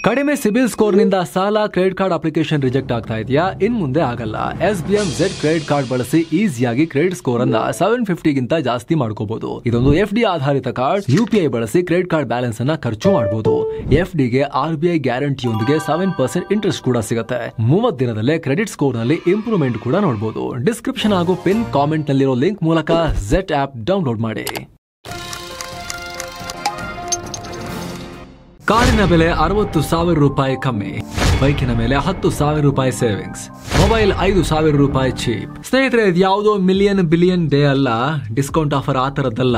ಕಡಿಮೆ ಸಿಬಿಲ್ ಸ್ಕೋರ್ ನಿಂದ ಸಾಲ ಕ್ರೆಡಿಟ್ ಕಾರ್ಡ್ ಅಪ್ಲಿಕೇಶನ್ ರಿಜೆಕ್ಟ್ ಆಗ್ತಾ ಇದೆಯಾ? ಇನ್ ಮುಂದೆ ಆಗಲ್ಲ. SBM Z ಕ್ರೆಡಿಟ್ ಕಾರ್ಡ್ ಬಳಸಿ ಈಸಿಯಾಗಿ ಕ್ರೆಡಿಟ್ ಸ್ಕೋರ್ ಅನ್ನ 750 ಗಿಂತ ಜಾಸ್ತಿ ಮಾಡ್ಕೋಬಹುದು. ಇದೊಂದು FD ಆಧಾರಿತ ಕಾರ್ಡ್. UPI ಬಳಸಿ ಕ್ರೆಡಿಟ್ ಕಾರ್ಡ್ ಬ್ಯಾಲೆನ್ಸ್ ಅನ್ನ ಖರ್ಚು ಮಾಡಬಹುದು. FD ಗೆ RBI ಗ್ಯಾರಂಟಿಯೊಂದಿಗೆ 7% ಇಂಟ್ರೆಸ್ಟ್ ಕೂಡ ಸಿಗುತ್ತೆ. 30 ದಿನದಲ್ಲೇ ಕ್ರೆಡಿಟ್ ಸ್ಕೋರ್ ನಲ್ಲಿ ಇಂಪ್ರೂವ್ಮೆಂಟ್ ಕೂಡ ನೋಡಬಹುದು. ಡಿಸ್ಕ್ರಿಪ್ಷನ್ ಹಾಗೂ ಪಿನ್ ಕಾಮೆಂಟ್ ನಲ್ಲಿರೋ ಲಿಂಕ್ ಮೂಲಕ Z ಆಪ್ ಡೌನ್ಲೋಡ್ ಮಾಡಿ. ಕಾರಿನ ಬೆಲೆ 60,000 ರೂಪಾಯಿ ಕಮ್ಮಿ, ಬೈಕಿನ ಮೇಲೆ 10,000 ರೂಪಾಯಿ ಸೇವಿಂಗ್ಸ್, ಮೊಬೈಲ್ 5,000 ರೂಪಾಯಿ ಚೀಪ್. ಸ್ನೇಹಿತರೆ, ಇದು ಯಾವುದೋ ಮಿಲಿಯನ್ ಬಿಲಿಯನ್ ಡೇ ಅಲ್ಲ, ಡಿಸ್ಕೌಂಟ್ ಆಫರ್ ಆ ತರದ್ದಲ್ಲ,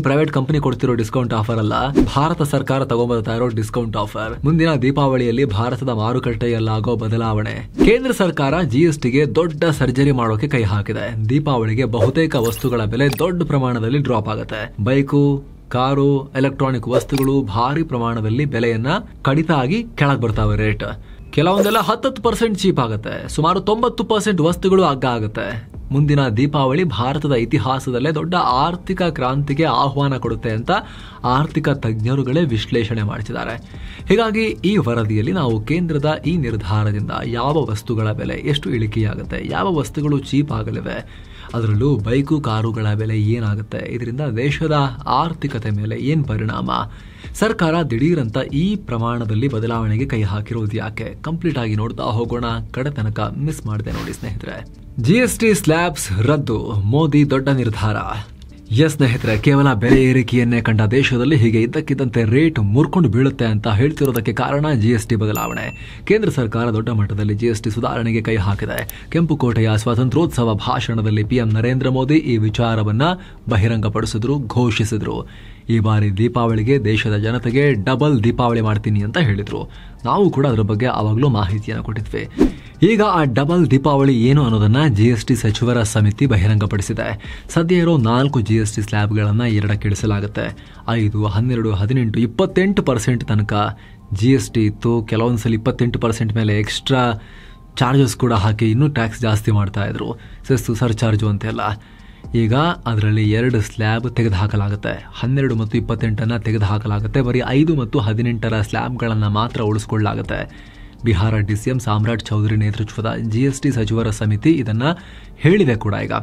ಪ್ರೈವೇಟ್ ಕಂಪನಿ ಕೊಡ್ತಿರೋ ಡಿಸ್ಕೌಂಟ್ ಆಫರ್ ಅಲ್ಲ, ಭಾರತ ಸರ್ಕಾರ ತಗೊಂಡ್ಬರ್ತಾ ಇರೋ ಡಿಸ್ಕೌಂಟ್ ಆಫರ್. ಮುಂದಿನ ದೀಪಾವಳಿಯಲ್ಲಿ ಭಾರತದ ಮಾರುಕಟ್ಟೆಯಲ್ಲಾಗೋ ಬದಲಾವಣೆ. ಕೇಂದ್ರ ಸರ್ಕಾರ GST ಗೆ ದೊಡ್ಡ ಸರ್ಜರಿ ಮಾಡೋಕೆ ಕೈ ಹಾಕಿದೆ. ದೀಪಾವಳಿಗೆ ಬಹುತೇಕ ವಸ್ತುಗಳ ಬೆಲೆ ದೊಡ್ಡ ಪ್ರಮಾಣದಲ್ಲಿ ಡ್ರಾಪ್ ಆಗುತ್ತೆ. ಬೈಕು, ಕಾರು, ಎಲೆಕ್ಟ್ರಾನಿಕ್ ವಸ್ತುಗಳು ಭಾರಿ ಪ್ರಮಾಣದಲ್ಲಿ ಬೆಲೆಯನ್ನ ಕಡಿತ ಆಗಿ ಕೆಳಗೆ ಬರ್ತಾವೆ ರೇಟ್. ಕೆಲವೊಂದೆಲ್ಲ 10% ಚೀಪ್ ಆಗುತ್ತೆ. ಸುಮಾರು 90% ವಸ್ತುಗಳು ಅಗ್ಗ ಆಗುತ್ತೆ. ಮುಂದಿನ ದೀಪಾವಳಿ ಭಾರತದ ಇತಿಹಾಸದಲ್ಲೇ ದೊಡ್ಡ ಆರ್ಥಿಕ ಕ್ರಾಂತಿಗೆ ಆಹ್ವಾನ ಕೊಡುತ್ತೆ ಅಂತ ಆರ್ಥಿಕ ತಜ್ಞರುಗಳೇ ವಿಶ್ಲೇಷಣೆ ಮಾಡ್ತಿದ್ದಾರೆ. ಹೀಗಾಗಿ ಈ ವರದಿಯಲ್ಲಿ ನಾವು ಕೇಂದ್ರದ ಈ ನಿರ್ಧಾರದಿಂದ ಯಾವ ವಸ್ತುಗಳ ಬೆಲೆ ಎಷ್ಟು ಇಳಿಕೆಯಾಗುತ್ತೆ, ಯಾವ ವಸ್ತುಗಳು ಚೀಪ್ ಆಗಲಿವೆ, ಅದರಲ್ಲೂ ಬೈಕು ಕಾರುಗಳ ಬೆಲೆ ಏನಾಗುತ್ತೆ, ಇದರಿಂದ ದೇಶದ ಆರ್ಥಿಕತೆ ಮೇಲೆ ಏನ್ ಪರಿಣಾಮ, ಸರ್ಕಾರ ದಿಢೀರಂತ ಈ ಪ್ರಮಾಣದಲ್ಲಿ ಬದಲಾವಣೆಗೆ ಕೈ ಹಾಕಿರೋದು ಯಾಕೆ, ಕಂಪ್ಲೀಟ್ ಆಗಿ ನೋಡ್ತಾ ಹೋಗೋಣ. ಕಡೆ ತನಕ ಮಿಸ್ ಮಾಡಿದೆ ನೋಡಿ ಸ್ನೇಹಿತರೆ. GST ಸ್ಲ್ಯಾಬ್ಸ್ ರದ್ದು, ಮೋದಿ ದೊಡ್ಡ ನಿರ್ಧಾರ. ಸ್ನೇಹಿತರೆ, ಕೇವಲ ಬೆಲೆ ಏರಿಕೆಯನ್ನೇ ಕಂಡ ದೇಶದಲ್ಲಿ ಹೀಗೆ ಇದ್ದಕ್ಕಿದ್ದಂತೆ ರೇಟ್ ಮುರ್ಕೊಂಡು ಬೀಳುತ್ತೆ ಅಂತ ಹೇಳ್ತಿರೋದಕ್ಕೆ ಕಾರಣ GST ಬದಲಾವಣೆ. ಕೇಂದ್ರ ಸರ್ಕಾರ ದೊಡ್ಡ ಮಟ್ಟದಲ್ಲಿ GST ಸುಧಾರಣೆಗೆ ಕೈ ಹಾಕಿದೆ. ಕೆಂಪುಕೋಟೆಯ ಸ್ವಾತಂತ್ರ್ಯೋತ್ಸವ ಭಾಷಣದಲ್ಲಿ PM ನರೇಂದ್ರ ಮೋದಿ ಈ ವಿಚಾರವನ್ನ ಬಹಿರಂಗಪಡಿಸಿದ್ರು, ಘೋಷಿಸಿದ್ರು. ಈ ಬಾರಿ ದೀಪಾವಳಿಗೆ ದೇಶದ ಜನತೆಗೆ ಡಬಲ್ ದೀಪಾವಳಿ ಮಾಡ್ತೀನಿ ಅಂತ ಹೇಳಿದ್ರು. ನಾವು ಕೂಡ ಅದರ ಬಗ್ಗೆ ಆವಾಗಲೂ ಮಾಹಿತಿಯನ್ನು ಕೊಟ್ಟಿದ್ವಿ. ಈಗ ಆ ಡಬಲ್ ದೀಪಾವಳಿ ಏನು ಅನ್ನೋದನ್ನ GST ಸಚಿವರ ಸಮಿತಿ ಬಹಿರಂಗಪಡಿಸಿದೆ. ಸದ್ಯ ಇರೋ 4 GST ಸ್ಲ್ಯಾಬ್ಗಳನ್ನು 2ಕ್ಕೆ ಇಳಿಸಲಾಗುತ್ತೆ. 5, 12, 18, 28% ತನಕ GST ಇತ್ತು. ಕೆಲವೊಂದ್ಸಲ 28% ಮೇಲೆ ಎಕ್ಸ್ಟ್ರಾ ಚಾರ್ಜಸ್ ಕೂಡ ಹಾಕಿ ಇನ್ನೂ ಟ್ಯಾಕ್ಸ್ ಜಾಸ್ತಿ ಮಾಡ್ತಾ ಇದ್ರು, ಸೆಸ್ಸು ಸರ್ಚಾರ್ಜು ಅಂತೆಲ್ಲ. ಈಗ ಅದರಲ್ಲಿ 2 ಸ್ಲ್ಯಾಬ್ ತೆಗೆದುಹಾಕಲಾಗುತ್ತೆ. 12 ಮತ್ತು 28 ತೆಗೆದುಹಾಕಲಾಗುತ್ತೆ. ಬರೀ 5 ಮತ್ತು 18 ಸ್ಲ್ಯಾಬ್ಗಳನ್ನು ಮಾತ್ರ ಉಳಿಸ್ಕೊಳ್ಳಲಾಗುತ್ತೆ. ಬಿಹಾರ DCM ಸಾಮ್ರಾಟ್ ಚೌಧರಿ ನೇತೃತ್ವದ GST ಸಚಿವರ ಸಮಿತಿ ಇದನ್ನ ಹೇಳಿದೆ ಕೂಡ, ಈಗ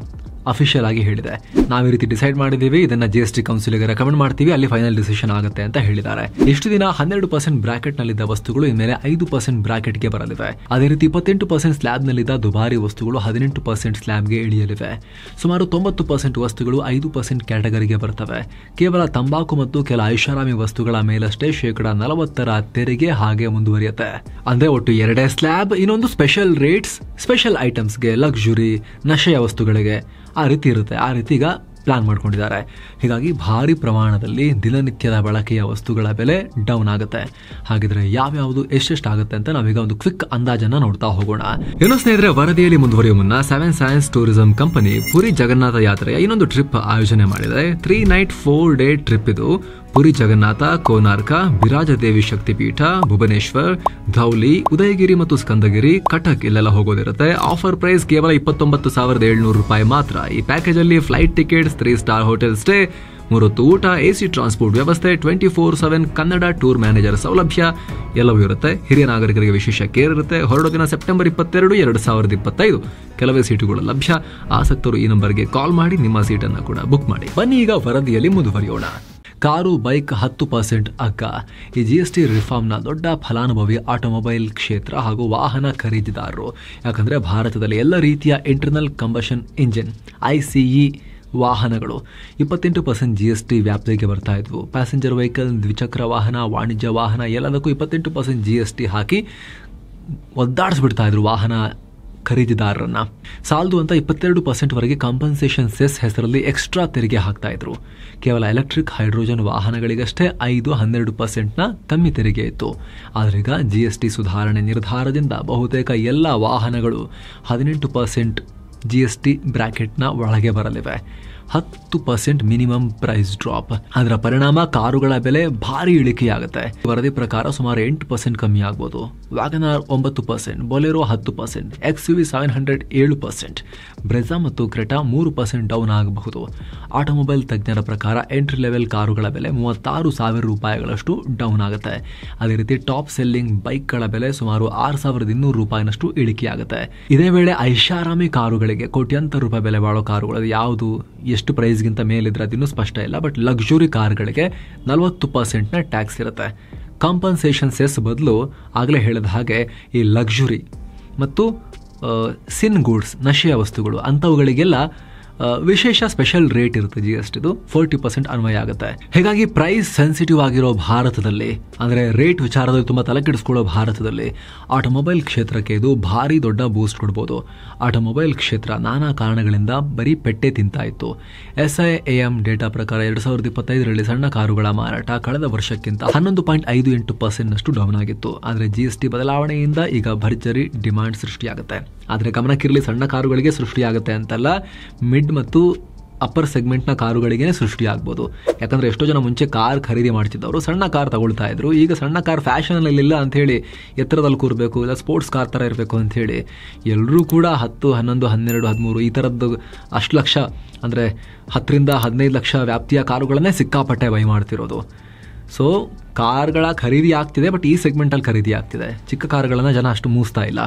ಅಫಿಷಿಯಲ್ ಆಗಿ ಹೇಳಿದೆ. ನಾವು ಈ ರೀತಿ ಡಿಸೈಡ್ ಮಾಡಿದ್ದೀವಿ, ಇದನ್ನ GST ಕೌನ್ಸಿಲ್ಗೆ ರೆಕಮೆಂಡ್ ಮಾಡ್ತೀವಿ, ಅಲ್ಲಿ ಫೈನಲ್ ಡಿಸಿಷನ್ ಆಗುತ್ತೆ ಅಂತ ಹೇಳಿದ್ದಾರೆ. ಇಷ್ಟು ದಿನ 12% ಬ್ರಾಕೆಟ್ ನಲ್ಲಿದ್ದ ವಸ್ತುಗಳು ಇನ್ಮೇಲೆ 5% ಬ್ರಾಕೆಟ್ಗೆ ಬರಲಿವೆ. ಅದೇ ರೀತಿ 28% ಸ್ಲ್ಯಾಬ್ ನಲ್ಲಿದ್ದ ದುಬಾರಿ ವಸ್ತುಗಳು 18% ಸ್ಲ್ಯಾಬ್ಗೆ ಇಳಿಯಲಿವೆ. ಸುಮಾರು 90% ವಸ್ತುಗಳು 5% ಕ್ಯಾಟಗರಿಗೆ ಬರ್ತವೆ. ಕೇವಲ ತಂಬಾಕು ಮತ್ತು ಕೆಲ ಐಷಾರಾಮಿ ವಸ್ತುಗಳ ಮೇಲಷ್ಟೇ 40% ತೆರಿಗೆ ಹಾಗೆ ಮುಂದುವರಿಯುತ್ತೆ. ಅಂದ್ರೆ ಒಟ್ಟು 2 ಸ್ಲ್ಯಾಬ್, ಇನ್ನೊಂದು ಸ್ಪೆಷಲ್ ರೇಟ್ಸ್, ಸ್ಪೆಷಲ್ ಐಟಮ್ಸ್ಗೆ, ಲಕ್ಸುರಿ, ನಶೆಯ ವಸ್ತುಗಳಿಗೆ ಆ ರೀತಿ ಇರುತ್ತೆ. ಆ ರೀತಿ ಈಗ ಪ್ಲಾನ್ ಮಾಡ್ಕೊಂಡಿದ್ದಾರೆ. ಹೀಗಾಗಿ ಭಾರಿ ಪ್ರಮಾಣದಲ್ಲಿ ದಿನನಿತ್ಯದ ಬಳಕೆಯ ವಸ್ತುಗಳ ಬೆಲೆ ಡೌನ್ ಆಗುತ್ತೆ. ಹಾಗಿದ್ರೆ ಯಾವ್ಯಾವುದು ಎಷ್ಟೆಷ್ಟಾಗುತ್ತೆ ಅಂತ ನಾವೀಗ ಒಂದು ಕ್ವಿಕ್ ಅಂದಾಜನ್ನ ನೋಡ್ತಾ ಹೋಗೋಣ. ಏನು ಸ್ನೇಹಿತರೆ, ವರದಿಯಲ್ಲಿ ಮುಂದುವರಿಯುವ ಮುನ್ನ 7 science tourism company Puri Jagannatha ಯಾತ್ರೆಯ ಇನ್ನೊಂದು ಟ್ರಿಪ್ ಆಯೋಜನೆ ಮಾಡಿದೆ. 3 ನೈಟ್ 4 ಡೇ ಟ್ರಿಪ್ ಇದು. ಪುರಿ ಜಗನ್ನಾಥ, ಕೋನಾರ್ಕ, ಬಿರಾಜದೇವಿ ಶಕ್ತಿಪೀಠ, ಭುವನೇಶ್ವರ್, ಧೌಲಿ, ಉದಯಗಿರಿ ಮತ್ತು ಸ್ಕಂದಗಿರಿ, ಕಟಕ್ ಇಲ್ಲೆಲ್ಲ ಹೋಗೋದಿರುತ್ತೆ. ಆಫರ್ ಪ್ರೈಸ್ ಕೇವಲ 29,700 ರೂಪಾಯಿ ಮಾತ್ರ. ಈ ಪ್ಯಾಕೇಜ್ ಅಲ್ಲಿ flight tickets, 3 star hotel stay, 3 ಹೊತ್ತು ಊಟ, AC ಟ್ರಾನ್ಸ್ಪೋರ್ಟ್ ವ್ಯವಸ್ಥೆ, 24/7 ಕನ್ನಡ ಟೂರ್ ಮ್ಯಾನೇಜರ್ ಸೌಲಭ್ಯ ಎಲ್ಲವೂ ಇರುತ್ತೆ. ಹಿರಿಯ ನಾಗರಿಕರಿಗೆ ವಿಶೇಷ ಕೇರ್ ಇರುತ್ತೆ. ಹೊರಡೋ ದಿನ ಸೆಪ್ಟೆಂಬರ್ 22, 2025. ಕೆಲವೇ ಸೀಟುಗಳು ಲಭ್ಯ. ಆಸಕ್ತರು ಈ ನಂಬರ್ಗೆ ಕಾಲ್ ಮಾಡಿ ನಿಮ್ಮ ಸೀಟನ್ನು ಕೂಡ ಬುಕ್ ಮಾಡಿ. ಬನ್ನಿ ಈಗ ವರದಿಯಲ್ಲಿ ಮುಂದುವರಿಯೋಣ. ಕಾರು, ಬೈಕ್ 10% ಅಗ್ಗ. ಈ GST ರಿಫಾರ್ಮ್ನ ದೊಡ್ಡ ಫಲಾನುಭವಿ ಆಟೋಮೊಬೈಲ್ ಕ್ಷೇತ್ರ ಹಾಗೂ ವಾಹನ ಖರೀದಿದಾರರು. ಯಾಕಂದ್ರೆ ಭಾರತದಲ್ಲಿ ಎಲ್ಲ ರೀತಿಯ ಇಂಟರ್ನಲ್ ಕಂಬಷನ್ ಇಂಜಿನ್ ICE ವಾಹನಗಳು 28% GST ವ್ಯಾಪ್ತಿಗೆ ಬರ್ತಾ ಇದ್ವು. ಪ್ಯಾಸೆಂಜರ್ ವೆಹಿಕಲ್, ದ್ವಿಚಕ್ರ ವಾಹನ, ವಾಣಿಜ್ಯ ವಾಹನ ಎಲ್ಲದಕ್ಕೂ 28% GST ಹಾಕಿ ಒದ್ದಾಡಿಸ್ಬಿಡ್ತಾ ಇದ್ರು ವಾಹನ ಖರೀದಿದಾರರನ್ನ. ಸಾಲದು ಅಂತ 22% ವರೆಗೆ ಕಾಂಪನ್ಸೇಷನ್ ಸೆಸ್ ಹೆಸರಲ್ಲಿ ಎಕ್ಸ್ಟ್ರಾ ತೆರಿಗೆ ಹಾಕ್ತಾ ಇದ್ರು. ಕೇವಲ ಎಲೆಕ್ಟ್ರಿಕ್, ಹೈಡ್ರೋಜನ್ ವಾಹನಗಳಿಗಷ್ಟೇ 5-12% ಕಮ್ಮಿ ತೆರಿಗೆ ಇತ್ತು. ಆದ್ರೆ ಈಗ GST ಸುಧಾರಣೆ ನಿರ್ಧಾರದಿಂದ ಬಹುತೇಕ ಎಲ್ಲ ವಾಹನಗಳು 18% GST ಬ್ರಾಕೆಟ್ನ ಒಳಗೆ ಬರಲಿವೆ. 10% ಮಿನಿಮಮ್ ಪ್ರೈಸ್ ಡ್ರಾಪ್. ಅದರ ಪರಿಣಾಮ ಕಾರುಗಳ ಬೆಲೆ ಭಾರಿ ಇಳಿಕೆಯಾಗುತ್ತೆ. ವರದಿ ಪ್ರಕಾರ ಸುಮಾರು 8% ಕಮ್ಮಿ ಆಗ್ಬೋದು. ವ್ಯಾಗನಾರ್ 9%, ಬೊಲೆರೋ 10%, XUV 700 7%, ಬ್ರೆಜಾ ಮತ್ತು ಕ್ರೆಟಾ 3% ಡೌನ್ ಆಗಬಹುದು. ಆಟೋಮೊಬೈಲ್ ತಜ್ಞರ ಪ್ರಕಾರ ಎಂಟ್ರಿ ಲೆವೆಲ್ ಕಾರುಗಳ ಬೆಲೆ 36,000 ರೂಪಾಯಿಗಳಷ್ಟು ಡೌನ್ ಆಗುತ್ತೆ. ಅದೇ ರೀತಿ ಟಾಪ್ ಸೆಲ್ಲಿಂಗ್ ಬೈಕ್ಗಳ ಬೆಲೆ ಸುಮಾರು 6,200 ರೂಪಾಯಿನಷ್ಟು ಇಳಿಕೆಯಾಗುತ್ತೆ. ಇದೇ ವೇಳೆ ಐಷಾರಾಮಿ ಕಾರುಗಳಿಗೆ ಕೋಟ್ಯಾಂತರ ರೂಪಾಯಿ ಬೆಲೆ ಬಾಳೋ ಕಾರುಗಳು ಯಾವುದು, ಎಷ್ಟು ಪ್ರೈಸ್ಗಿಂತ ಮೇಲಿದ್ರೆ ಅದಿನ್ನೂ ಸ್ಪಷ್ಟ ಇಲ್ಲ. ಬಟ್ ಲಕ್ಸುರಿ ಕಾರ್ಗಳಿಗೆ 40% ಟ್ಯಾಕ್ಸ್ ಇರುತ್ತೆ. ಕಾಂಪನ್ಸೇಷನ್ ಸೆಸ್ ಬದಲು ಆಗಲೇ ಹೇಳಿದ ಹಾಗೆ ಈ ಲಕ್ಸುರಿ ಮತ್ತು ಸಿನ್ ಗೂಡ್ಸ್, ನಶೆಯ ವಸ್ತುಗಳು ಅಂಥವುಗಳಿಗೆಲ್ಲ ವಿಶೇಷ ಸ್ಪೆಷಲ್ ರೇಟ್ ಇರುತ್ತೆ. GSTದು 40% ಅನ್ವಯ ಆಗುತ್ತೆ. ಹೀಗಾಗಿ ಪ್ರೈಸ್ ಸೆನ್ಸಿಟಿವ್ ಆಗಿರೋ ಭಾರತದಲ್ಲಿ, ಅಂದರೆ ರೇಟ್ ವಿಚಾರದಲ್ಲಿ ತುಂಬ ತಲೆಕೆಡಿಸ್ಕೊಳ್ಳೋ ಭಾರತದಲ್ಲಿ ಆಟೋಮೊಬೈಲ್ ಕ್ಷೇತ್ರಕ್ಕೆ ಇದು ಭಾರಿ ದೊಡ್ಡ ಬೂಸ್ಟ್ ಕೊಡ್ಬೋದು. ಆಟೋಮೊಬೈಲ್ ಕ್ಷೇತ್ರ ನಾನಾ ಕಾರಣಗಳಿಂದ ಬರೀ ಪೆಟ್ಟೆ ತಿಂತಾ ಇತ್ತು. SIAM ಡೇಟಾ ಪ್ರಕಾರ 2025ರಲ್ಲಿ ಸಣ್ಣ ಕಾರುಗಳ ಮಾರಾಟ ಕಳೆದ ವರ್ಷಕ್ಕಿಂತ 11.58% ಡೌನ್ ಆಗಿತ್ತು. ಆದರೆ GST ಬದಲಾವಣೆಯಿಂದ ಈಗ ಭರ್ಜರಿ ಡಿಮಾಂಡ್ ಸೃಷ್ಟಿಯಾಗುತ್ತೆ. ಆದರೆ ಗಮನಕ್ಕಿರಲಿ, ಸಣ್ಣ ಕಾರುಗಳಿಗೆ ಸೃಷ್ಟಿಯಾಗುತ್ತೆ ಅಂತಲ್ಲ, ಮಿಡ್ ಮತ್ತು ಅಪ್ಪರ್ ಸೆಗ್ಮೆಂಟ್ನ ಕಾರುಗಳಿಗೇ ಸೃಷ್ಟಿಯಾಗ್ಬೋದು. ಯಾಕಂದರೆ ಎಷ್ಟೋ ಜನ ಮುಂಚೆ ಕಾರ್ ಖರೀದಿ ಮಾಡ್ತಿದ್ದವರು ಸಣ್ಣ ಕಾರ್ ತಗೊಳ್ತಾ ಇದ್ರು. ಈಗ ಸಣ್ಣ ಕಾರ್ ಫ್ಯಾಷನಲ್ಲಿಲ್ಲ ಅಂಥೇಳಿ ಎತ್ತರದಲ್ಲಿ ಕೂರಬೇಕು, ಇಲ್ಲ ಸ್ಪೋರ್ಟ್ಸ್ ಕಾರ್ ಥರ ಇರಬೇಕು ಅಂಥೇಳಿ ಎಲ್ಲರೂ ಕೂಡ 10, 11, 12, 13 ಈ ಥರದ್ದು ಅಷ್ಟು ಲಕ್ಷ, ಅಂದರೆ 10ರಿಂದ 15 ಲಕ್ಷ ವ್ಯಾಪ್ತಿಯ ಕಾರುಗಳನ್ನೇ ಸಿಕ್ಕಾಪಟ್ಟೆ ಬೈ ಮಾಡ್ತಿರೋದು. ಸೊ ಕಾರ್ಗಳ ಖರೀದಿ ಆಗ್ತಿದೆ, ಬಟ್ ಈ ಸೆಗ್ಮೆಂಟಲ್ಲಿ ಖರೀದಿ ಆಗ್ತಿದೆ. ಚಿಕ್ಕ ಕಾರುಗಳನ್ನು ಜನ ಅಷ್ಟು ಮೂಸ್ತಾ ಇಲ್ಲ.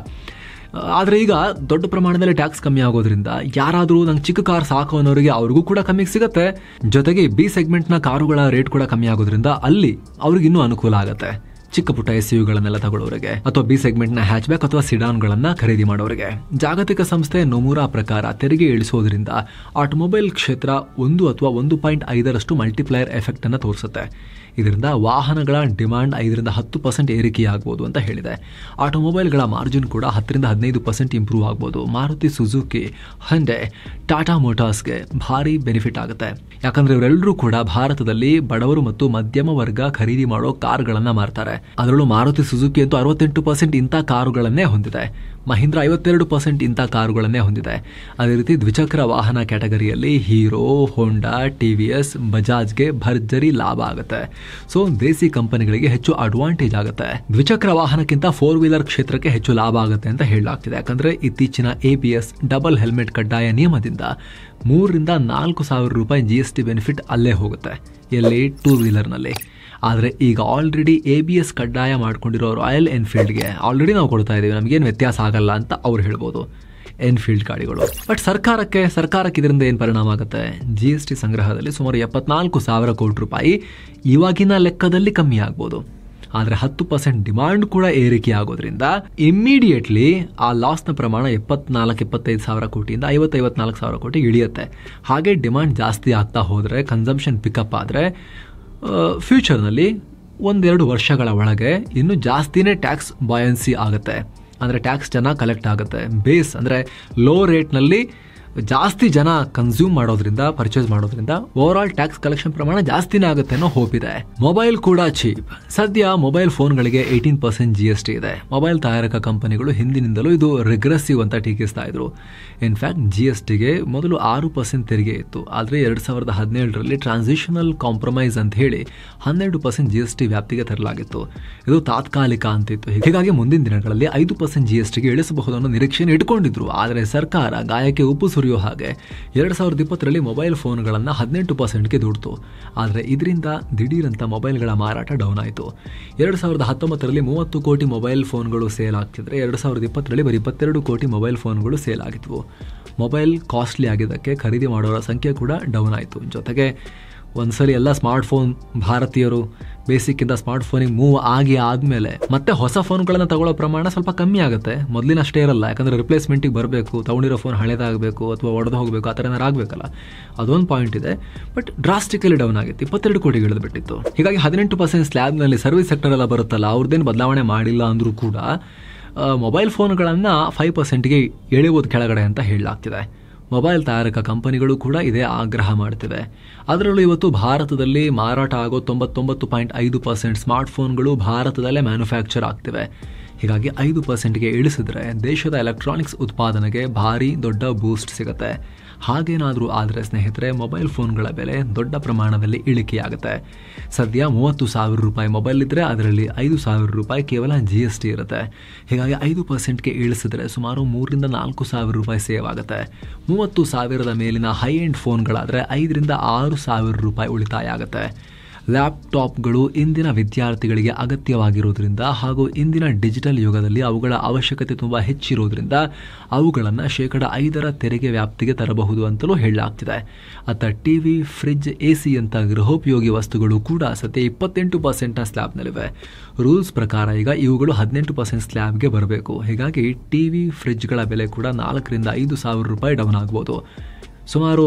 ಆದರೆ ಈಗ ದೊಡ್ಡ ಪ್ರಮಾಣದಲ್ಲಿ ಟ್ಯಾಕ್ಸ್ ಕಮ್ಮಿ ಆಗೋದ್ರಿಂದ ಯಾರಾದರೂ ನಂಗೆ ಚಿಕ್ಕ ಕಾರ್ ಸಾಕು ಅನ್ನೋರಿಗೆ ಅವ್ರಿಗೂ ಕೂಡ ಕಮ್ಮಿಗೆ ಸಿಗುತ್ತೆ. ಜೊತೆಗೆ B ಸೆಗ್ಮೆಂಟ್ನ ಕಾರುಗಳ ರೇಟ್ ಕೂಡ ಕಮ್ಮಿ ಆಗೋದ್ರಿಂದ ಅಲ್ಲಿ ಅವ್ರಿಗೆ ಇನ್ನೂ ಅನುಕೂಲ ಆಗುತ್ತೆ. ಚಿಕ್ಕ ಪುಟ್ಟ SUVಗಳನ್ನೆಲ್ಲ ತಗೊಳ್ಳೋರಿಗೆ ಅಥವಾ B ಸೆಗ್ಮೆಂಟ್ನ ಹ್ಯಾಚ್ಬ್ಯಾಕ್ ಅಥವಾ ಸಿಡಾನ್ಗಳನ್ನು ಖರೀದಿ ಮಾಡೋರಿಗೆ. ಜಾಗತಿಕ ಸಂಸ್ಥೆ ನೊಮುರಾ ಪ್ರಕಾರ ತೆರಿಗೆ ಇಳಿಸೋದ್ರಿಂದ ಆಟೋಮೊಬೈಲ್ ಕ್ಷೇತ್ರ 1 ಅಥವಾ 1.5ರಷ್ಟು ಮಲ್ಟಿಪ್ಲೈಯರ್ ಎಫೆಕ್ಟ್ ಅನ್ನು ತೋರಿಸುತ್ತೆ. ಇದರಿಂದ ವಾಹನಗಳ ಡಿಮಾಂಡ್ 5ರಿಂದ 10% ಏರಿಕೆಯಾಗಬಹುದು ಅಂತ ಹೇಳಿದೆ. ಆಟೋಮೊಬೈಲ್ಗಳ ಮಾರ್ಜಿನ್ ಕೂಡ 10ರಿಂದ 15% ಇಂಪ್ರೂವ್ ಆಗ್ಬೋದು. ಮಾರುತಿ ಸುಜುಕಿ, ಹಂಡೆ, ಟಾಟಾ ಮೋಟಾರ್ಸ್ಗೆ ಭಾರಿ ಬೆನಿಫಿಟ್ ಆಗುತ್ತೆ. ಯಾಕಂದ್ರೆ ಇವರೆಲ್ಲರೂ ಕೂಡ ಭಾರತದಲ್ಲಿ ಬಡವರು ಮತ್ತು ಮಧ್ಯಮ ವರ್ಗ ಖರೀದಿ ಮಾಡೋ ಕಾರ್ಗಳನ್ನ ಮಾರ್ತಾರೆ. ಅದರಲ್ಲೂ ಮಾರುತಿ ಸುಜುಕಿ ಅಂತೂ 68% ಇಂಥ ಕಾರುಗಳನ್ನೇ ಹೊಂದಿದೆ. ಮಹೀಂದ್ರ 52% ಇಂಥ ಕಾರುಗಳನ್ನೇ ಹೊಂದಿದೆ. ಅದೇ ರೀತಿ ದ್ವಿಚಕ್ರ ವಾಹನ ಕ್ಯಾಟಗರಿಯಲ್ಲಿ ಹೀರೋ, ಹೋಂಡಾ, TVS, ಬಜಾಜ್ಗೆ ಭರ್ಜರಿ ಲಾಭ ಆಗುತ್ತೆ. ಸೊ ದೇಸಿ ಕಂಪನಿಗಳಿಗೆ ಹೆಚ್ಚು ಅಡ್ವಾಂಟೇಜ್ ಆಗುತ್ತೆ. ದ್ವಿಚಕ್ರ ವಾಹನಕ್ಕಿಂತ 4 ವೀಲರ್ ಕ್ಷೇತ್ರಕ್ಕೆ ಹೆಚ್ಚು ಲಾಭ ಆಗುತ್ತೆ ಅಂತ ಹೇಳಲಾಗ್ತಿದೆ. ಯಾಕಂದ್ರೆ ಇತ್ತೀಚಿನ ABS ಡಬಲ್ ಹೆಲ್ಮೆಟ್ ಕಡ್ಡಾಯ ನಿಯಮದಿಂದ 3ರಿಂದ 4,000 ರೂಪಾಯಿ GST ಬೆನಿಫಿಟ್ ಅಲ್ಲೇ ಹೋಗುತ್ತೆ. ಎಲ್ಲಿ? 2 ವೀಲರ್ನಲ್ಲಿ. ಆದರೆ ಈಗ ಆಲ್ರೆಡಿ ABS ಕಡ್ಡಾಯ ಮಾಡ್ಕೊಂಡಿರೋ ರಾಯಲ್ ಎನ್ಫೀಲ್ಡ್ಗೆ ಆಲ್ರೆಡಿ ನಾವು ಕೊಡ್ತಾ ಇದ್ದೀವಿ, ನಮಗೇನು ವ್ಯತ್ಯಾಸ ಆಗಲ್ಲ ಅಂತ ಅವ್ರು ಹೇಳ್ಬೋದು, ಎನ್ಫೀಲ್ಡ್ ಗಾಡಿಗಳು. ಬಟ್ ಸರ್ಕಾರಕ್ಕೆ ಇದರಿಂದ ಏನು ಪರಿಣಾಮ ಆಗುತ್ತೆ? GST ಸಂಗ್ರಹದಲ್ಲಿ ಸುಮಾರು 74,000 ಕೋಟಿ ರೂಪಾಯಿ ಇವಾಗಿನ ಲೆಕ್ಕದಲ್ಲಿ ಕಮ್ಮಿ ಆಗ್ಬೋದು. ಆದರೆ 10% ಡಿಮಾಂಡ್ ಕೂಡ ಏರಿಕೆ ಆಗೋದ್ರಿಂದ ಇಮ್ಮಿಡಿಯೇಟ್ಲಿ ಆ ಲಾಸ್ನ ಪ್ರಮಾಣ 24-25 ಸಾವಿರ ಕೋಟಿಯಿಂದ 50-54 ಸಾವಿರ ಕೋಟಿ ಇಳಿಯುತ್ತೆ. ಹಾಗೆ ಡಿಮಾಂಡ್ ಜಾಸ್ತಿ ಆಗ್ತಾ ಹೋದರೆ, ಕನ್ಸಂಪ್ಷನ್ ಪಿಕಪ್ ಆದರೆ ಫ್ಯೂಚರ್ನಲ್ಲಿ 1-2 ವರ್ಷಗಳ ಒಳಗೆ ಇನ್ನೂ ಜಾಸ್ತಿನೇ ಟ್ಯಾಕ್ಸ್ ಬಾಯನ್ಸಿ ಆಗುತ್ತೆ. ಅಂದರೆ ಟ್ಯಾಕ್ಸ್ ಚೆನ್ನಾಗಿ ಕಲೆಕ್ಟ್ ಆಗುತ್ತೆ. ಬೇಸ್ ಅಂದರೆ ಲೋ ರೇಟ್ನಲ್ಲಿ ಜಾಸ್ತಿ ಜನ ಕನ್ಸ್ಯೂಮ್ ಮಾಡೋದ್ರಿಂದ, ಪರ್ಚೇಸ್ ಮಾಡೋದ್ರಿಂದ ಓವರ್ ಆಲ್ ಟ್ಯಾಕ್ಸ್ ಕಲೆಕ್ಷನ್ ಪ್ರಮಾಣ ಜಾಸ್ತಿನೇ ಆಗುತ್ತೆ ಅನ್ನೋ ಹೋಪ್ ಇದೆ. ಮೊಬೈಲ್ ಕೂಡ ಚೀಪ್. ಸದ್ಯ ಮೊಬೈಲ್ ಫೋನ್ಗಳಿಗೆ 18% GST ಇದೆ. ಮೊಬೈಲ್ ತಯಾರಕ ಕಂಪನಿಗಳು ಹಿಂದಿನಿಂದಲೂ ಇದು ರಿಗ್ರೆಸಿವ್ ಅಂತ ಟೀಕಿಸ್ತಾ ಇದ್ರು. ಇನ್ಫ್ಯಾಕ್ಟ್ GSTಗೆ ಮೊದಲು 6% ತೆರಿಗೆ ಇತ್ತು. ಆದರೆ 2017ರಲ್ಲಿ ಟ್ರಾನ್ಸಿಷನಲ್ ಕಾಂಪ್ರಮೈಸ್ ಅಂತ ಹೇಳಿ 12% GST ವ್ಯಾಪ್ತಿಗೆ ತರಲಾಗಿತ್ತು. ಇದು ತಾತ್ಕಾಲಿಕ ಅಂತಿತ್ತು. ಹೀಗಾಗಿ ಮುಂದಿನ ದಿನಗಳಲ್ಲಿ 5% GSTಗೆ ಇಳಿಸಬಹುದು ಅನ್ನೋ ನಿರೀಕ್ಷೆಯನ್ನು ಇಟ್ಕೊಂಡಿದ್ರು. ಆದರೆ ಸರ್ಕಾರ ಗಾಯಕ್ಕೆ ಉಪ್ಪು ಸುರಿಯೋ ಹಾಗೆ 2020ರಲ್ಲಿ ಮೊಬೈಲ್ ಫೋನ್ಗಳನ್ನು 18%ಗೆ ದುಡ್ತು. ಆದರೆ ಇದರಿಂದ ದಿಢೀರಂತ ಮೊಬೈಲ್ಗಳ ಮಾರಾಟ ಡೌನ್ ಆಯಿತು. 2019ರಲ್ಲಿ 30 ಕೋಟಿ ಮೊಬೈಲ್ ಫೋನ್ಗಳು ಸೇಲ್ ಆಗ್ತಿದ್ರೆ 2020ರಲ್ಲಿ ಬರೀ 22 ಕೋಟಿ ಮೊಬೈಲ್ ಫೋನ್ಗಳು ಸೇಲ್ ಆಗಿದ್ವು. ಮೊಬೈಲ್ ಕಾಸ್ಟ್ಲಿ ಆಗಿದ್ದಕ್ಕೆ ಖರೀದಿ ಮಾಡೋರ ಸಂಖ್ಯೆ ಕೂಡ ಡೌನ್ ಆಯಿತು. ಜೊತೆಗೆ ಒಂದ್ಸಲಿ ಎಲ್ಲ ಸ್ಮಾರ್ಟ್ಫೋನ್ ಭಾರತೀಯರು ಬೇಸಿಕ್ಕಿಂತ ಸ್ಮಾರ್ಟ್ಫೋನಿಗೆ ಮೂವ್ ಆದಮೇಲೆ ಮತ್ತೆ ಹೊಸ ಫೋನ್ಗಳನ್ನು ತಗೊಳ್ಳೋ ಪ್ರಮಾಣ ಸ್ವಲ್ಪ ಕಮ್ಮಿ ಆಗುತ್ತೆ. ಮೊದಲಿನಷ್ಟೇ ಇರಲ್ಲ. ಯಾಕಂದರೆ ರಿಪ್ಲೇಸ್ಮೆಂಟಿಗೆ ಬರಬೇಕು, ತಗೊಂಡಿರೋ ಫೋನ್ ಹಳೇದಾಗಬೇಕು ಅಥವಾ ಒಡೆದು ಹೋಗಬೇಕು, ಆ ಥರ ಏನಾರು ಆಗಬೇಕಲ್ಲ, ಅದೊಂದು ಪಾಯಿಂಟ್ ಇದೆ. ಬಟ್ ಡ್ರಾಸ್ಟಿಕಲಿ ಡೌನ್ ಆಗಿತ್ತು, 22 ಕೋಟಿಗೆ ಇಳಿದ್ಬಿಟ್ಟಿತ್ತು. ಹೀಗಾಗಿ 18% ಸ್ಲ್ಯಾಬ್ನಲ್ಲಿ ಸರ್ವಿಸ್ ಸೆಕ್ಟರ್ ಎಲ್ಲ ಬರುತ್ತಲ್ಲ, ಅವ್ರದ್ದೇನು ಬದಲಾವಣೆ ಮಾಡಿಲ್ಲ ಅಂದರೂ ಕೂಡ ಮೊಬೈಲ್ ಫೋನ್ಗಳನ್ನು 5%ಗೆ ಎಳೆಯೋದು ಕೆಳಗಡೆ ಅಂತ ಹೇಳಲಾಗ್ತಿದೆ. ಮೊಬೈಲ್ ತಯಾರಕ ಕಂಪನಿಗಳು ಕೂಡ ಇದೇ ಆಗ್ರಹ ಮಾಡ್ತಿವೆ. ಅದರಲ್ಲೂ ಇವತ್ತು ಭಾರತದಲ್ಲಿ ಮಾರಾಟ ಆಗೋ 99.5% ಸ್ಮಾರ್ಟ್ಫೋನ್ಗಳು ಭಾರತದಲ್ಲೇ ಮ್ಯಾನುಫ್ಯಾಕ್ಚರ್ ಆಗ್ತಿವೆ. ಹೀಗಾಗಿ 5%ಗೆ ಇಳಿಸಿದ್ರೆ ದೇಶದ ಎಲೆಕ್ಟ್ರಾನಿಕ್ಸ್ ಉತ್ಪಾದನೆಗೆ ಭಾರಿ ದೊಡ್ಡ ಬೂಸ್ಟ್ ಸಿಗುತ್ತೆ. ಹಾಗೇನಾದರೂ ಆದರೆ ಸ್ನೇಹಿತರೆ ಮೊಬೈಲ್ ಫೋನ್ಗಳ ಬೆಲೆ ದೊಡ್ಡ ಪ್ರಮಾಣದಲ್ಲಿ ಇಳಿಕೆಯಾಗುತ್ತೆ. ಸದ್ಯ 30,000 ರೂಪಾಯಿ ಮೊಬೈಲ್ ಇದ್ದರೆ ಅದರಲ್ಲಿ 5,000 ರೂಪಾಯಿ ಕೇವಲ GST ಇರುತ್ತೆ. ಹೀಗಾಗಿ 5%ಗೆ ಇಳಿಸಿದ್ರೆ ಸುಮಾರು 3,000 ರಿಂದ 4,000 ರೂಪಾಯಿ ಸೇವ್ ಆಗುತ್ತೆ. 30,000ದ ಮೇಲಿನ ಹೈ ಎಂಡ್ ಫೋನ್ಗಳಾದರೆ 5,000 ರಿಂದ 6,000 ರೂಪಾಯಿ ಉಳಿತಾಯ ಆಗುತ್ತೆ. ಲ್ಯಾಪ್ಟಾಪ್ಗಳು ಇಂದಿನ ವಿದ್ಯಾರ್ಥಿಗಳಿಗೆ ಅಗತ್ಯವಾಗಿರೋದ್ರಿಂದ ಹಾಗೂ ಇಂದಿನ ಡಿಜಿಟಲ್ ಯುಗದಲ್ಲಿ ಅವುಗಳ ಅವಶ್ಯಕತೆ ತುಂಬ ಹೆಚ್ಚಿರೋದ್ರಿಂದ ಅವುಗಳನ್ನು 5% ತೆರಿಗೆ ವ್ಯಾಪ್ತಿಗೆ ತರಬಹುದು ಅಂತಲೂ ಹೇಳಲಾಗ್ತಿದೆ. ಅತ್ತ ಟಿವಿ, ಫ್ರಿಡ್ಜ್, AC ಅಂತ ಗೃಹೋಪಯೋಗಿ ವಸ್ತುಗಳು ಕೂಡ ಸದ್ಯ 28% ಸ್ಲ್ಯಾಬ್ನಲ್ಲಿವೆ. ರೂಲ್ಸ್ ಪ್ರಕಾರ ಈಗ ಇವುಗಳು 18% ಸ್ಲ್ಯಾಬ್ಗೆ ಬರಬೇಕು. ಹೀಗಾಗಿ ಟಿವಿ, ಫ್ರಿಡ್ಜ್ಗಳ ಬೆಲೆ ಕೂಡ 4,000 ರಿಂದ 5,000 ರೂಪಾಯಿ ಡೌನ್ ಆಗ್ಬೋದು. ಸುಮಾರು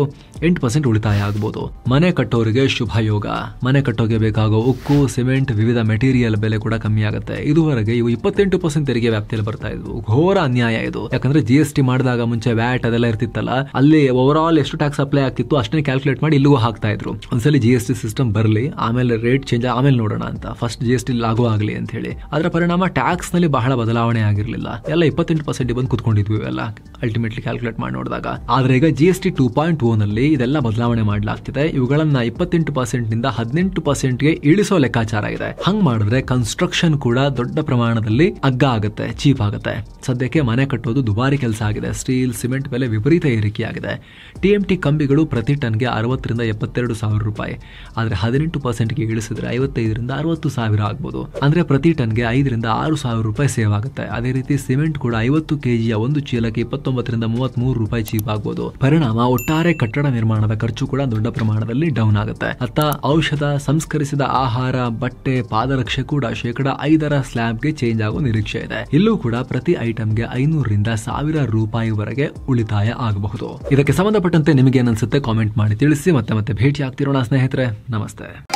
8% ಉಳಿತಾಯ ಆಗ್ಬೋದು. ಮನೆ ಕಟ್ಟೋರಿಗೆ ಶುಭ ಯೋಗ. ಮನೆ ಕಟ್ಟೋಗೆ ಬೇಕಾಗೋ ಉಕ್ಕು, ಸಿಮೆಂಟ್, ವಿವಿಧ ಮೆಟೀರಿಯಲ್ ಬೆಲೆ ಕೂಡ ಕಮ್ಮಿ ಆಗುತ್ತೆ. ಇದುವರೆಗೆ ಇವು 28% ತೆರಿಗೆ ವ್ಯಾಪ್ತಿಯಲ್ಲಿ ಬರ್ತಾ ಇದ್ವು. ಘೋರ ಅನ್ಯಾಯ ಇದು. ಯಾಕಂದ್ರೆ GST ಮಾಡಿದಾಗ ಮುಂಚೆ ವ್ಯಾಟ್ ಅದೆಲ್ಲ ಇರ್ತಿತ್ತಲ್ಲ, ಅಲ್ಲಿ ಓವರ್ ಆಲ್ ಎಷ್ಟು ಟ್ಯಾಕ್ಸ್ ಅಪ್ಲೈ ಆಗ್ತಿತ್ತು ಅಷ್ಟೇ ಕ್ಯಾಲ್ಕುಲೇಟ್ ಮಾಡಿ ಇಲ್ಲಿಗೂ ಹಾಕ್ತಾ ಇದ್ರು. ಒಂದ್ಸಲಿ GST ಸಿಸ್ಟಮ್ ಬರಲಿ, ಆಮೇಲೆ ರೇಟ್ ಚೇಂಜ್ ಆಮೇಲೆ ನೋಡೋಣ ಅಂತ. ಫಸ್ಟ್ GST ಲಾಗು ಆಗಲಿ ಅಂತ ಹೇಳಿ. ಅದರ ಪರಿಣಾಮ ಟ್ಯಾಕ್ಸ್ ನಲ್ಲಿ ಬಹಳ ಬದಲಾವಣೆ ಆಗಿರಲಿಲ್ಲ. ಎಲ್ಲ 28% ಬಂದು ಕುತ್ಕೊಂಡಿದ್ವಿ ಎಲ್ಲ ಅಲ್ಟಿಮೇಟ್ಲಿ ಕ್ಯಾಲ್ಕುಲೇಟ್ ಮಾಡಿ ನೋಡಿದಾಗ. ಆದ್ರೆ ಈಗ GST 2.0 ನಲ್ಲಿ ಇದೆಲ್ಲ ಬದಲಾವಣೆ ಮಾಡಲಾಗ್ತಿದೆ. ಇವುಗಳನ್ನ 28% ನಿಂದ 18%ಗೆ ಇಳಿಸೋ ಲೆಕ್ಕಾಚಾರ ಇದೆ. ಹಂಗ್ ಮಾಡಿದ್ರೆ ಕನ್ಸ್ಟ್ರಕ್ಷನ್ ಕೂಡ ದೊಡ್ಡ ಪ್ರಮಾಣದಲ್ಲಿ ಅಗ್ಗ ಆಗುತ್ತೆ, ಚೀಪ್ ಆಗುತ್ತೆ. ಸದ್ಯಕ್ಕೆ ಮನೆ ಕಟ್ಟೋದು ದುಬಾರಿ ಕೆಲಸ ಆಗಿದೆ. ಸ್ಟೀಲ್, ಸಿಮೆಂಟ್ ಬೆಲೆ ವಿಪರೀತ ಏರಿಕೆಯಾಗಿದೆ. TMT ಕಂಬಿಗಳು ಪ್ರತಿ ಟನ್ಗೆ 60,000 ರಿಂದ 72,000 ರೂಪಾಯಿ. ಆದ್ರೆ 18%ಗೆ ಇಳಿಸಿದ್ರೆ 55,000 ರಿಂದ 60,000 ಆಗ್ಬೋದು. ಅಂದ್ರೆ ಪ್ರತಿ ಟನ್ಗೆ 5,000 ರಿಂದ 6,000 ರೂಪಾಯಿ ಸೇವ್ ಆಗುತ್ತೆ. ಅದೇ ರೀತಿ ಸಿಮೆಂಟ್ ಕೂಡ 50 kgಯ ಒಂದು ಚೀಲಕ್ಕೆ 29 ರಿಂದ 33 ರೂಪಾಯಿ ಚೀಪ್ ಆಗ್ಬೋದು. ಪರಿಣಾಮ ಒಟ್ಟಾರೆ ಕಟ್ಟಡ ನಿರ್ಮಾಣದ ಖರ್ಚು ಕೂಡ ದೊಡ್ಡ ಪ್ರಮಾಣದಲ್ಲಿ ಡೌನ್ ಆಗುತ್ತೆ. ಅತ್ತ ಔಷಧ, ಸಂಸ್ಕರಿಸಿದ ಆಹಾರ, ಬಟ್ಟೆ, ಪಾದರಕ್ಷೆ ಕೂಡ 5% ಸ್ಲ್ಯಾಬ್ಗೆ ಚೇಂಜ್ ಆಗೋ ನಿರೀಕ್ಷೆ ಇದೆ. ಇಲ್ಲೂ ಕೂಡ ಪ್ರತಿ ಐಟಮ್ಗೆ 500 ರಿಂದ 1,000 ರೂಪಾಯಿವರೆಗೆ ಉಳಿತಾಯ ಆಗಬಹುದು. ಇದಕ್ಕೆ ಸಂಬಂಧಪಟ್ಟಂತೆ ನಿಮಗೆ ಏನನ್ಸುತ್ತೆ ಕಾಮೆಂಟ್ ಮಾಡಿ ತಿಳಿಸಿ. ಮತ್ತೆ ಭೇಟಿ ಆಗ್ತಿರೋಣ ಸ್ನೇಹಿತರೆ. ನಮಸ್ತೆ.